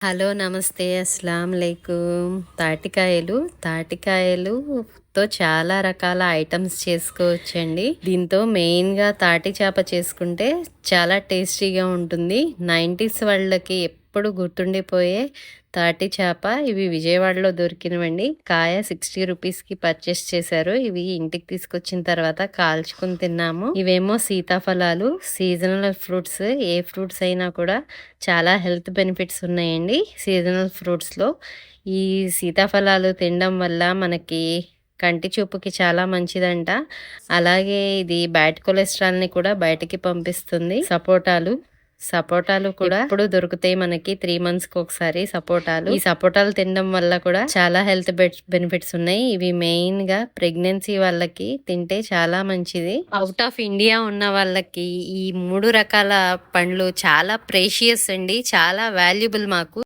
Hello నమస్తే అస్సలం అలైకుం. తాటికాయలుతో చాలా రకాల ఐటమ్స్ చేసుకోవచ్చండి. దీంతో మెయిన్గా తాటి చేప చేసుకుంటే చాలా టేస్టీగా ఉంటుంది. 90s వాళ్ళకి ఎప్పుడు గుర్తుండిపోయే తాటి చేప. ఇవి విజయవాడలో దొరికినవండి. కాయ 60 రూపీస్కి పర్చేస్ చేశారు. ఇవి ఇంటికి తీసుకొచ్చిన తర్వాత కాల్చుకుని తిన్నాము. ఇవేమో సీతాఫలాలు, సీజనల్ ఫ్రూట్స్. ఏ ఫ్రూట్స్ అయినా కూడా చాలా హెల్త్ బెనిఫిట్స్ ఉన్నాయండి సీజనల్ ఫ్రూట్స్లో. ఈ సీతాఫలాలు తినడం వల్ల మనకి కంటి చూపుకి చాలా మంచిదంట. అలాగే ఇది బ్యాడ్ కొలెస్ట్రాల్ని కూడా బయటకి పంపిస్తుంది. సపోటాలు కూడా ఇప్పుడు దొరుకుతాయి మనకి 3 monthsకి ఒకసారి సపోటాలు. ఈ సపోటాలు తినడం వల్ల కూడా చాలా హెల్త్ బెనిఫిట్స్ ఉన్నాయి. ఇవి మెయిన్ గా ప్రెగ్నెన్సీ వాళ్ళకి తింటే చాలా మంచిది. అవుట్ ఆఫ్ ఇండియా ఉన్న వాళ్ళకి ఈ 3 రకాల పండ్లు చాలా ప్రేషియస్ అండి, చాలా వాల్యుబుల్ మాకు.